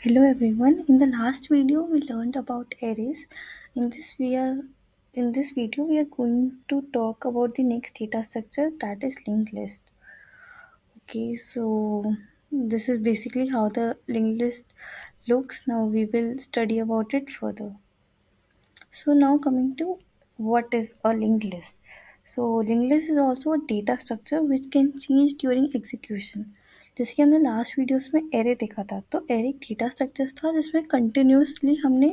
Hello everyone. In the last video we learned about arrays. In this video we are going to talk about the next data structure, that is linked list. Okay, so this is basically how the linked list looks. Now we will study about it further. So now coming to what is a linked list. So linked list is also a data structure which can change during execution. जैसे कि हमने last videos में array देखा था, तो array एक data structure था जिसमें कंटिन्यूसली हमने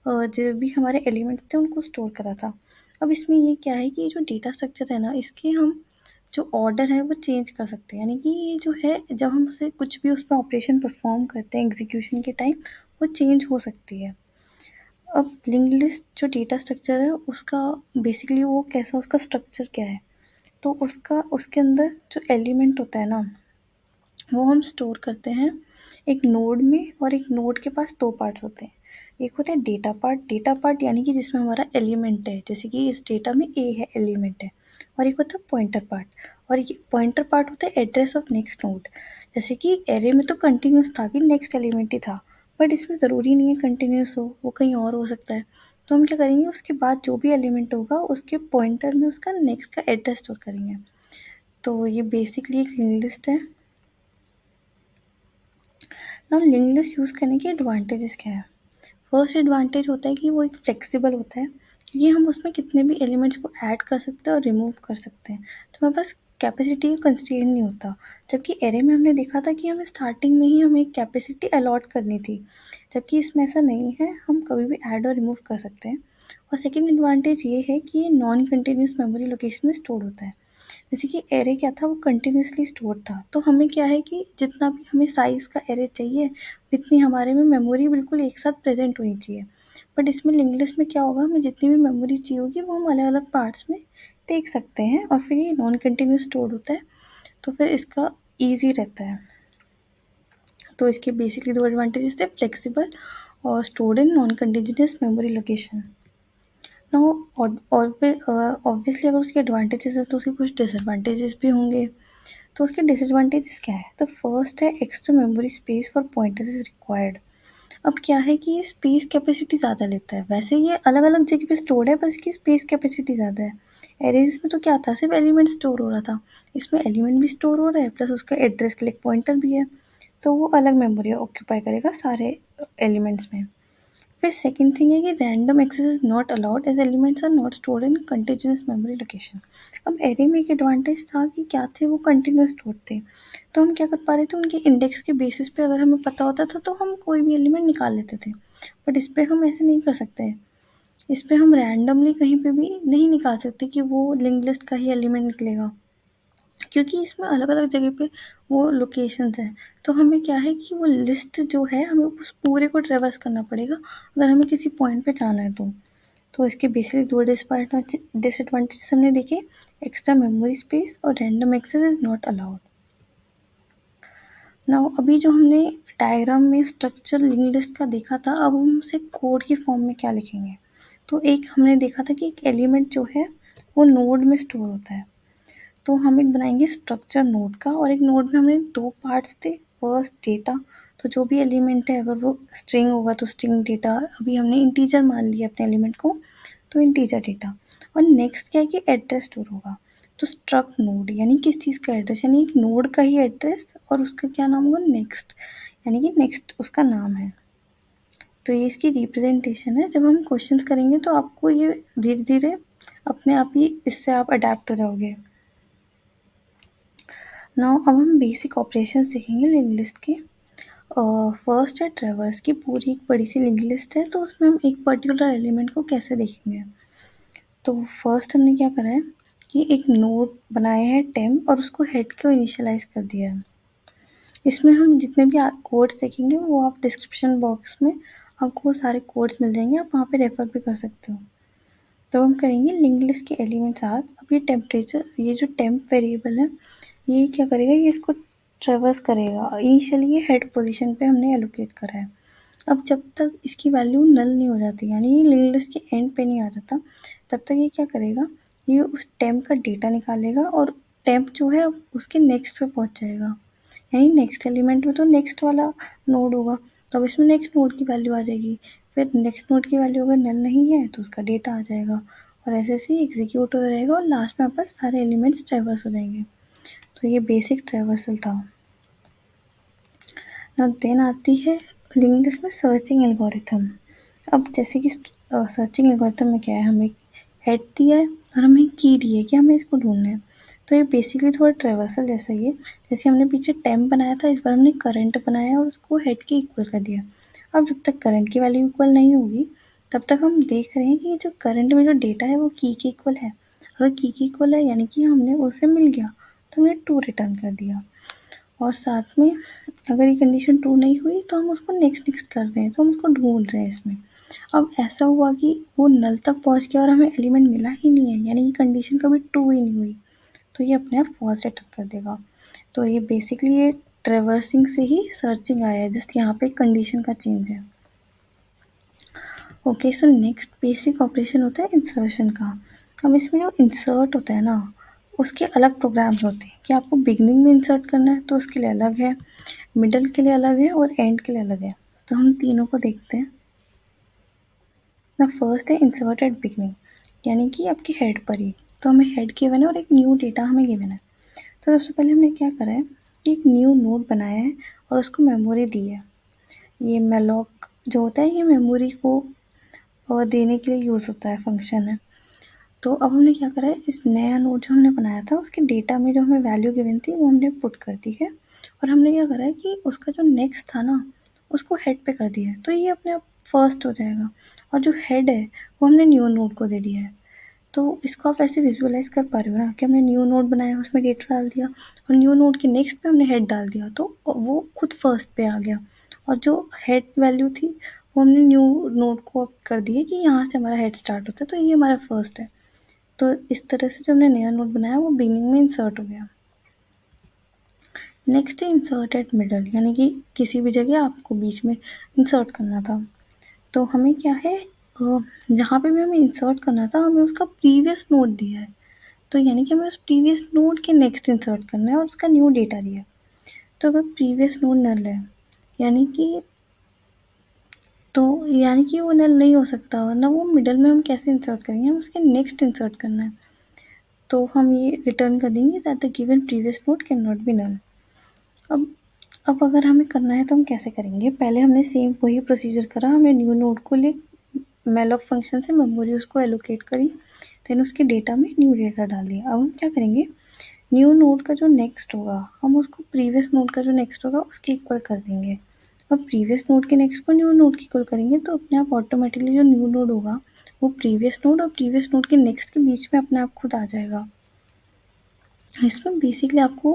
जो भी हमारे एलिमेंट्स थे उनको स्टोर करा था। अब इसमें ये क्या है कि ये जो डेटा स्ट्रक्चर है ना, इसके हम जो ऑर्डर है वो चेंज कर सकते हैं। यानी कि ये जो है, जब हम उसे कुछ भी उस पर ऑपरेशन परफॉर्म करते हैं एग्जीक्यूशन के टाइम, वो चेंज हो सकती है। अब लिंक्ड लिस्ट जो डेटा स्ट्रक्चर है उसका बेसिकली वो कैसा, उसका स्ट्रक्चर क्या है, तो उसका उसके अंदर जो एलिमेंट होता है ना, वो हम स्टोर करते हैं एक नोड में, और एक नोड के पास दो पार्ट्स होते हैं। एक होता है डेटा पार्ट यानी कि जिसमें हमारा एलिमेंट है, जैसे कि इस डेटा में ए है, एलिमेंट है। और एक होता है पॉइंटर पार्ट, और ये पॉइंटर पार्ट होता है एड्रेस ऑफ नेक्स्ट नोड। जैसे कि एरे में तो कंटिन्यूस था कि नेक्स्ट एलिमेंट ही था, बट इसमें ज़रूरी नहीं है कंटिन्यूस हो, वो कहीं और हो सकता है। तो हम क्या करेंगे, उसके बाद जो भी एलिमेंट होगा उसके पॉइंटर में उसका नेक्स्ट का एड्रेस स्टोर करेंगे। तो ये बेसिकली एक लिंक लिस्ट है। नाउ लिंक लिस्ट यूज़ करने के एडवांटेजेस क्या है। फर्स्ट एडवांटेज होता है कि वो एक फ्लेक्सिबल होता है, क्योंकि हम उसमें कितने भी एलिमेंट्स को ऐड कर सकते हैं और रिमूव कर सकते हैं। तो हमारे पास कैपेसिटी का कंस्ट्रेंट नहीं होता। जबकि एरे में हमने देखा था कि हमें स्टार्टिंग में ही हमें एक कैपेसिटी अलॉट करनी थी, जबकि इसमें ऐसा नहीं है, हम कभी भी ऐड और रिमूव कर सकते हैं। और सेकेंड एडवांटेज ये है कि ये नॉन कंटिन्यूस मेमोरी लोकेशन में स्टोर होता है। जैसे कि एरे क्या था, वो कंटिन्यूसली स्टोर था, तो हमें क्या है कि जितना भी हमें साइज़ का एरे चाहिए, इतनी हमारे में मेमोरी बिल्कुल एक साथ प्रेजेंट होनी चाहिए। बट इसमें लिंक्ड लिस्ट में क्या होगा, हमें जितनी भी मेमोरी चाहिए होगी वो हम अलग अलग पार्ट्स में देख सकते हैं, और फिर ये नॉन कंटिन्यूस स्टोर होता है, तो फिर इसका ईजी रहता है। तो इसके बेसिकली दो एडवांटेजेस थे, फ्लेक्सिबल और stored in non continuous memory location. Now obviously अगर उसके एडवांटेजेस है तो उसके कुछ डिसएडवांटेजेस भी होंगे। तो उसके डिसएडवांटेजेस क्या है, तो फर्स्ट है extra memory space for pointers is required. अब क्या है कि ये स्पेस कैपेसिटी ज़्यादा लेता है। वैसे ये अलग अलग जगह पे स्टोर्ड है, बस इसकी स्पेस कैपेसिटी ज़्यादा है। एरेज में तो क्या था, सिर्फ एलिमेंट स्टोर हो रहा था, इसमें एलिमेंट भी स्टोर हो रहा है प्लस उसका एड्रेस के लिए पॉइंटर भी है, तो वो अलग मेमोरी ऑक्यूपाई करेगा सारे एलिमेंट्स में। फिर सेकंड थिंग है कि random access is not allowed as elements are not stored in continuous memory location. अब एरे में एक एडवांटेज था कि क्या थे, वो कंटिन्यूस स्टोर थे, तो हम क्या कर पा रहे थे, उनके इंडेक्स के बेसिस पे अगर हमें पता होता था तो हम कोई भी एलिमेंट निकाल लेते थे। बट इस पे हम ऐसे नहीं कर सकते। इस पे हम रैंडमली कहीं पे भी नहीं निकाल सकते कि वो लिंक लिस्ट का ही एलिमेंट निकलेगा, क्योंकि इसमें अलग अलग जगह पे वो लोकेशंस हैं। तो हमें क्या है कि वो लिस्ट जो है, हमें उस पूरे को ट्रेवर्स करना पड़ेगा अगर हमें किसी पॉइंट पे जाना है तो इसके बेसिक दो डिसएडवांटेजेस हमने देखे, एक्स्ट्रा मेमोरी स्पेस और random access is not allowed. Now अभी जो हमने डायग्राम में स्ट्रक्चर लिंक लिस्ट का देखा था, अब हम उसे कोड की फॉर्म में क्या लिखेंगे। तो एक हमने देखा था कि एक एलिमेंट जो है वो नोड में स्टोर होता है, तो हम एक बनाएंगे स्ट्रक्चर नोड का, और एक नोड में हमने दो पार्ट्स थे। फर्स्ट डेटा, तो जो भी एलिमेंट है अगर वो स्ट्रिंग होगा तो स्ट्रिंग डेटा, अभी हमने इंटीजर मान लिया अपने एलिमेंट को, तो इंटीजर डेटा। और नेक्स्ट क्या है कि एड्रेस स्टोर होगा, तो स्ट्रक्ट नोड यानी किस चीज़ का एड्रेस, यानी एक नोड का ही एड्रेस, और उसका क्या नाम होगा, नेक्स्ट, यानी कि नेक्स्ट उसका नाम है। तो ये इसकी रिप्रेजेंटेशन है। जब हम क्वेश्चंस करेंगे तो आपको ये धीरे धीरे अपने आप ही इससे आप अडेप्ट हो जाओगे। नाउ अब हम बेसिक ऑपरेशंस सीखेंगे लिंक लिस्ट के। फर्स्ट है ट्रेवर्स की, पूरी एक बड़ी सी लिंक लिस्ट है, तो उसमें हम एक पर्टिकुलर एलिमेंट को कैसे देखेंगे। तो फर्स्ट हमने क्या करा है कि एक नोड बनाया है टेम्प, और उसको हेड को इनिशियलाइज कर दिया है। इसमें हम जितने भी कोड्स देखेंगे वो आप डिस्क्रिप्शन बॉक्स में आपको वो सारे कोड्स मिल जाएंगे, आप वहाँ पे रेफर भी कर सकते हो। तो हम करेंगे लिंक लिस्ट के एलिमेंट्स आर। अब ये टेम्परेचर, ये जो टेम्प वेरिएबल है, ये क्या करेगा, ये इसको ट्रेवर्स करेगा। इनिशियली ये हेड पोजीशन पे हमने एलोकेट करा है। अब जब तक इसकी वैल्यू नल नहीं हो जाती, यानी ये लिंक लिस्ट के एंड पे नहीं आ जाता, तब तक ये क्या करेगा, ये उस टेम्प का डेटा निकालेगा, और टेम्प जो है उसके नेक्स्ट पे पहुंच जाएगा। यानी नेक्स्ट एलिमेंट में तो नेक्स्ट वाला नोड होगा, तो अब इसमें नेक्स्ट नोड की वैल्यू आ जाएगी, फिर नेक्स्ट नोड की वैल्यू अगर नल नहीं है तो उसका डेटा आ जाएगा, और ऐसे ऐसे ही एग्जीक्यूट होता रहेगा और लास्ट में आपके पास सारे एलिमेंट्स ट्रैवर्स हो जाएंगे। तो ये बेसिक ट्रैवर्सल था। नाउ देन आती है लिंक्ड लिस्ट में सर्चिंग एल्गोरिथम। अब जैसे कि सर्चिंग एल्गोरिथम में क्या है, हमें हेड दिया है और हमें की दी है कि हमें इसको ढूंढना है। तो ये बेसिकली थोड़ा ट्रैवर्सल जैसा ही है। जैसे हमने पीछे टेम्प बनाया था, इस बार हमने करंट बनाया और उसको हेड के इक्वल कर दिया। अब जब तक करंट की वैल्यू इक्वल नहीं होगी तब तक हम देख रहे हैं कि ये जो करंट में जो डेटा है वो की के इक्वल है। अगर की के इक्वल है यानी कि हमने उसे मिल गया, तो हमने ट्रू रिटर्न कर दिया। और साथ में अगर ये कंडीशन ट्रू नहीं हुई तो हम उसको नेक्स्ट नेक्स्ट कर रहे हैं, तो हम उसको ढूंढ रहे हैं इसमें। अब ऐसा हुआ कि वो नल तक पहुंच गया और हमें एलिमेंट मिला ही नहीं है, यानी कि कंडीशन कभी ट्रू ही नहीं हुई, तो ये अपने आप फॉल्स रिटर्न कर देगा। तो ये बेसिकली ये ट्रेवर्सिंग से ही सर्चिंग आया है, जस्ट यहाँ पे कंडीशन का चेंज है। Okay, so next basic operation होता है इंसर्शन का। अब इसमें जो इंसर्ट होता है ना, उसके अलग प्रोग्राम्स होते हैं कि आपको बिगनिंग में इंसर्ट करना है तो उसके लिए अलग है, मिडल के लिए अलग है और एंड के लिए अलग है। तो हम तीनों को देखते हैं। ना फर्स्ट है इंसर्ट एट बिगनिंग, यानी कि आपके हेड पर ही। तो हमें हेड गिवन है और एक न्यू डेटा हमें गिवन है। तो सबसे पहले हमने क्या करा है कि एक न्यू नोड बनाया है और उसको मेमोरी दी है। ये मेलॉक जो होता है ये मेमोरी को देने के लिए यूज़ होता है, फंक्शन है। तो अब हमने क्या करा है, इस नया नोड जो हमने बनाया था उसके डेटा में जो हमें वैल्यू गिवन थी वो हमने पुट कर दी है। और हमने क्या करा है कि उसका जो नेक्स्ट था ना उसको हेड पे कर दिया है, तो ये अपने आप फर्स्ट हो जाएगा। और जो हेड है वो हमने न्यू नोड को दे दिया है। तो इसको आप ऐसे विजुअलाइज कर पा रहे हो ना कि हमने न्यू नोड बनाया, उसमें डेटा डाल दिया और न्यू नोड के नेक्स्ट पे हमने हेड डाल दिया, तो वो खुद फर्स्ट पे आ गया। और जो हेड वैल्यू थी वो हमने न्यू नोड को अब कर दी है कि यहाँ से हमारा हेड स्टार्ट होता है, तो ये हमारा फर्स्ट है। तो इस तरह से जो हमने नया नोड बनाया वो बिगिनिंग में इंसर्ट हो गया। नेक्स्ट है इंसर्ट एट मिडल, यानी कि किसी भी जगह आपको बीच में इंसर्ट करना था। तो हमें क्या है, जहाँ पे भी हमें इंसर्ट करना था हमें उसका प्रीवियस नोड दिया है, तो यानी कि हमें उस प्रीवियस नोड के नेक्स्ट इंसर्ट करना है और उसका न्यू डेटा दिया है। तो अगर प्रीवियस नोड नल है यानी कि तो यानी कि वो नल नहीं हो सकता, वरना वो मिडल में हम कैसे इंसर्ट करेंगे, हम उसके नेक्स्ट इंसर्ट करना है। तो हम ये रिटर्न कर देंगे that the given previous node can not be null. अब अब अगर हमें करना है तो हम कैसे करेंगे, पहले हमने सेम वही प्रोसीजर करा, हमने न्यू नोड को ले मेलॉक फंक्शन से मेमोरी उसको एलोकेट करी, देन उसके डेटा में न्यू डेटा डाल दिया। अब हम क्या करेंगे, न्यू नोड का जो नेक्स्ट होगा हम उसको प्रीवियस नोड का जो नेक्स्ट होगा उसके इक्वल कर देंगे। अब प्रीवियस नोड के नेक्स्ट को न्यू नोड के इक्वल करेंगे तो अपने आप ऑटोमेटिकली जो न्यू नोड होगा वो प्रीवियस नोड और प्रीवियस नोड के नेक्स्ट के बीच में अपने आप खुद आ जाएगा। इसमें बेसिकली आपको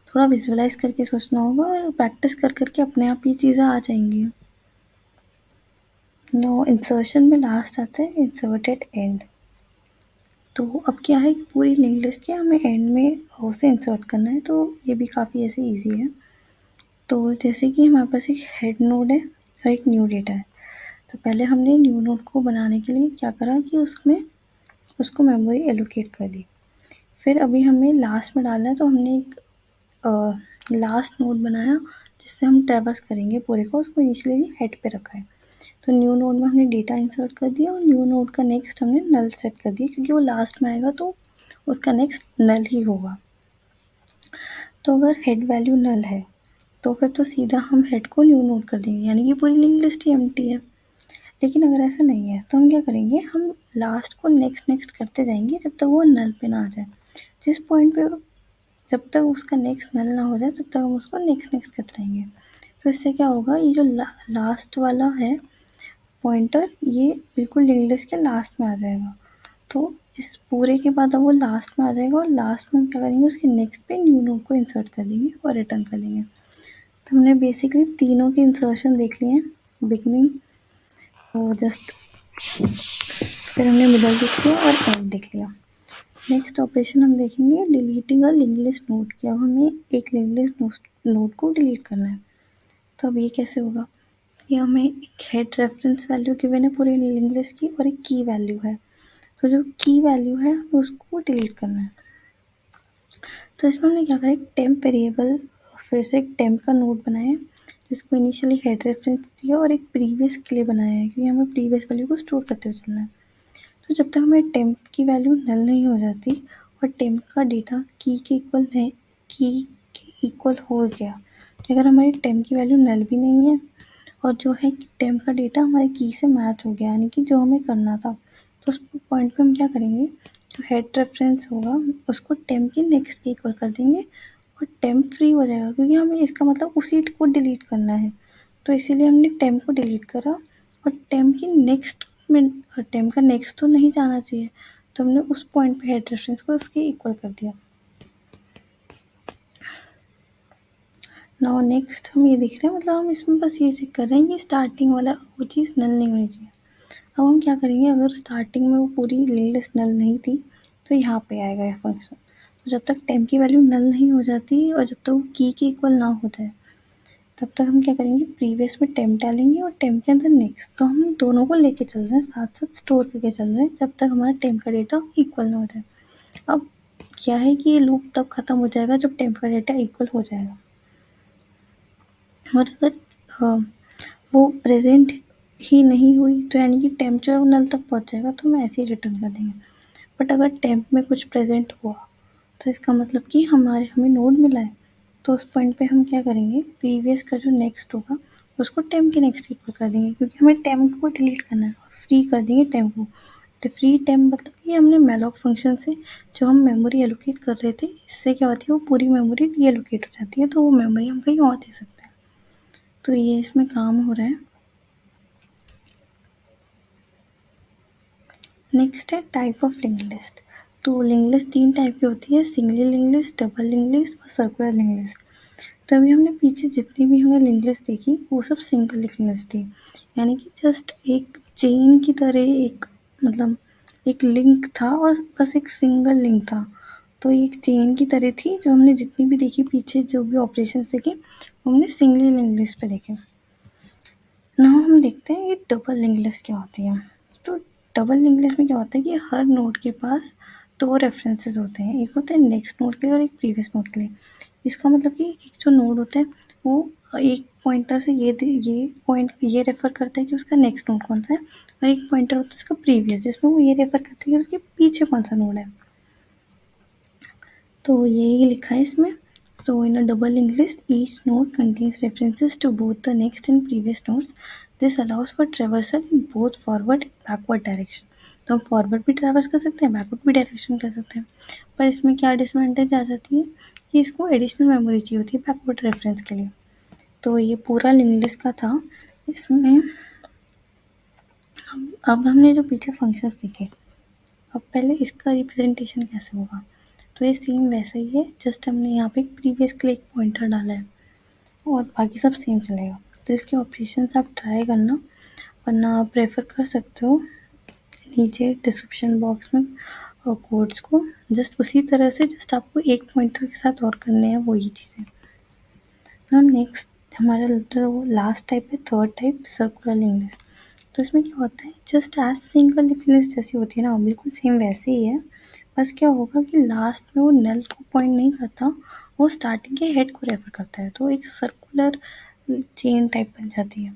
थोड़ा विजुअलाइज करके सोचना होगा और प्रैक्टिस कर करके अपने आप ये चीज़ें आ जाएंगी। नो इंसर्शन में लास्ट आता है इंसर्ट एट एंड। तो अब क्या है कि पूरी लिंक लिस्ट के हमें एंड में उसे इंसर्ट करना है, तो ये भी काफ़ी ऐसे इजी है। तो जैसे कि हमारे पास एक हेड नोड है और एक न्यू डेटा है। तो पहले हमने न्यू नोड को बनाने के लिए क्या करा कि उसमें उसको मेमोरी एलोकेट कर दी। फिर अभी हमें लास्ट में डालना है, तो हमने एक लास्ट नोड बनाया जिससे हम ट्रैवर्स करेंगे पूरे को, उसको इनिशियली हेड पे रखा है। तो न्यू नोड में हमने डेटा इंसर्ट कर दिया और न्यू नोड का नेक्स्ट हमने नल सेट कर दिया, क्योंकि वो लास्ट में आएगा तो उसका नेक्स्ट नल ही होगा। तो अगर हेड वैल्यू नल है तो फिर तो सीधा हम हेड को न्यू नोड कर देंगे, यानी कि पूरी लिंक लिस्ट ही एम्प्टी है। लेकिन अगर ऐसा नहीं है तो हम क्या करेंगे, हम लास्ट को नेक्स्ट नेक्स्ट करते जाएंगे जब तक वो नल पे ना आ जाए। जिस पॉइंट पे जब तक उसका नेक्स्ट नल ना हो जाए तब तक हम उसको नेक्स्ट नेक्स्ट करते रहेंगे। तो इससे क्या होगा, ये जो लास्ट वाला है पॉइंटर ये बिल्कुल लिंक लिस्ट के लास्ट में आ जाएगा। तो इस पूरे के बाद अब वो लास्ट में आ जाएगा और लास्ट में हम क्या करेंगे, उसके नेक्स्ट पे न्यू नोड को इंसर्ट कर देंगे और रिटर्न कर देंगे। तो हमने बेसिकली तीनों के इंसर्शन देख लिए हैं, बिगनिंग और जस्ट, फिर हमने मिडल देख लिया और एंड देख लिया। नेक्स्ट ऑपरेशन हम देखेंगे deleting a link list node की। अब हमें एक लिंक लिस्ट नोड को डिलीट करना है। तो अब ये कैसे होगा, ये हमें एक हेड रेफरेंस वैल्यू गिवन है पूरी लिंक लिस्ट की और एक की वैल्यू है। तो जो की वैल्यू है हमें उसको डिलीट करना है। तो इसमें हमने क्या करा, एक टेम्प वेरिएबल फिर से एक टेम्प का नोड बनाया है इसको इनिशियली हेड रेफरेंस दिया और एक प्रीवियस के लिए बनाया है क्योंकि हमें प्रीवियस वैल्यू को स्टोर करते हुए चलना है। तो जब तक हमारे टेम्प की वैल्यू नल नहीं हो जाती और टेम्प का डेटा की के इक्वल है, की के इक्वल हो गया, अगर हमारी टेम्प की वैल्यू नल भी नहीं है और जो है टेम्प का डेटा हमारे की से मैच हो गया यानी कि जो हमें करना था, तो उस पॉइंट पे हम क्या करेंगे, जो हेड रेफरेंस होगा उसको टेम्प के नेक्स्ट के इक्वल कर देंगे और टेम्प फ्री हो जाएगा क्योंकि हमें इसका मतलब उसी को डिलीट करना है। तो इसीलिए हमने टेम्प को डिलीट करा और टेम्प की नेक्स्ट में टेम्प का नेक्स्ट तो नहीं जाना चाहिए, तो हमने उस पॉइंट पे हेड रेफरेंस को उसके इक्वल कर दिया। नाउ नेक्स्ट हम ये देख रहे हैं, मतलब हम इसमें बस ये चेक कर रहे हैं कि स्टार्टिंग वाला वो चीज़ नल नहीं होनी चाहिए। अब हम क्या करेंगे, अगर स्टार्टिंग में वो पूरी लिस्ट नल नहीं थी तो यहाँ पे आएगा यह फंक्शन। तो जब तक टेम्प की वैल्यू नल नहीं हो जाती और जब तक वो की के इक्वल ना हो जाए तब तक हम क्या करेंगे, प्रीवियस में टेम्प डालेंगे और टेम्प के अंदर नेक्स्ट। तो हम दोनों को लेके चल रहे हैं, साथ साथ स्टोर करके चल रहे हैं जब तक हमारा टेम्प का डेटा इक्वल ना हो जाए। अब क्या है कि ये लूप तब खत्म हो जाएगा जब टेम्प का डेटा इक्वल हो जाएगा और अगर वो प्रेजेंट ही नहीं हुई तो यानी कि टेम्प जो है वो नल तक पहुंच जाएगा, तो हम ऐसे ही रिटर्न कर देंगे। बट अगर टेम्प में कुछ प्रेजेंट हुआ तो इसका मतलब कि हमें नोड मिला है, तो उस पॉइंट पे हम क्या करेंगे, प्रीवियस का जो नेक्स्ट होगा उसको टेम्प के नेक्स्ट इक्वल कर देंगे क्योंकि हमें टेम्प को डिलीट करना है और फ्री कर देंगे टेम्प को। तो फ्री टेम्प मतलब कि हमने मैलॉक फंक्शन से जो हम मेमोरी एलोकेट कर रहे थे, इससे क्या होती है, वो पूरी मेमोरी डी एलोकेट हो जाती है, तो वो मेमोरी हम कहीं और दे सकते हैं। तो ये इसमें काम हो रहा है। नेक्स्ट है टाइप ऑफ लिंक लिस्ट। तो लिंक लिस्ट 3 टाइप की होती है, single link list, double link list और सर्कुलर लिंक लिस्ट। तो अभी हमने पीछे जितनी भी हमने लिंक लिस्ट देखी वो सब सिंगल लिंक लिस्ट थी, यानी कि जस्ट एक चेन की तरह एक, मतलब एक लिंक था और बस एक सिंगल लिंक था। तो एक चेन की तरह थी, जो हमने जितनी भी देखी पीछे जो भी ऑपरेशंस देखे वो हमने सिंगल लिंक लिस्ट पे देखे। नाउ हम देखते हैं ये डबल लिंक लिस्ट क्या होती है। तो डबल लिंक लिस्ट में क्या होता है कि हर नोड के पास 2 रेफरेंसेस होते हैं, एक होता है नेक्स्ट नोड के लिए और एक प्रीवियस नोड के लिए। इसका मतलब कि एक जो नोड होता है वो एक पॉइंटर से ये पॉइंट ये रेफर करता है कि उसका नेक्स्ट नोड कौन सा है, और एक पॉइंटर होता है इसका प्रीवियस जिसमें वो ये रेफर करता है कि उसके पीछे कौन सा नोड है। तो यही लिखा है इसमें। So in a double linked list, each node contains references to both the next and previous nodes. This allows for traversal in both forward and backward direction. तो हम फॉरवर्ड भी ट्रैवर्स कर सकते हैं, बैकवर्ड भी डायरेक्शन कर सकते हैं। पर इसमें क्या डिसएडवांटेज आ जाती है कि इसको एडिशनल मेमोरी चाहिए होती है बैकवर्ड रेफरेंस के लिए। तो ये पूरा लिंक लिस्ट का था। इसमें अब हमने जो पीछे फंक्शंस देखे, अब पहले इसका रिप्रेजेंटेशन कैसे होगा। तो ये सेम वैसा ही है, जस्ट हमने यहाँ पे प्रीवियस के लिए एक पॉइंटर डाला है और बाकी सब सेम चलेगा। तो इसके ऑपरेशंस आप ट्राई करना, वरना आप रेफ़र कर सकते हो नीचे डिस्क्रिप्शन बॉक्स में कोड्स को। जस्ट उसी तरह से जस्ट आपको एक पॉइंटर के साथ और करने हैं वही चीज़ें। अब नेक्स्ट हमारा जो लास्ट टाइप है, third type, circular link list. तो इसमें क्या होता है, just as single link list जैसी होती है ना, बिल्कुल सेम वैसे ही है। बस क्या होगा कि लास्ट में वो नल को पॉइंट नहीं करता, वो स्टार्टिंग के हेड को रेफर करता है, तो एक सर्कुलर चेन टाइप बन जाती है।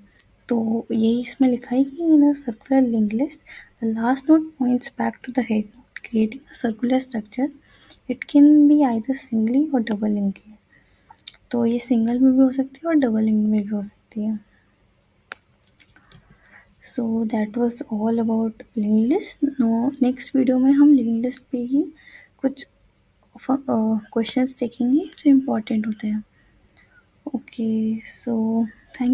तो यही इसमें लिखा है कि in a circular link list the last node points back to the head node creating a circular structure. It can be either singly और डबल लिंक। तो ये सिंगल में भी हो सकती है और डबल लिंक में भी हो सकती है। So that was all about link list. No next video में हम लिंक लिस्ट पे ही कुछ क्वेश्चंस देखेंगे जो इम्पोर्टेंट होते हैं। Okay, so thank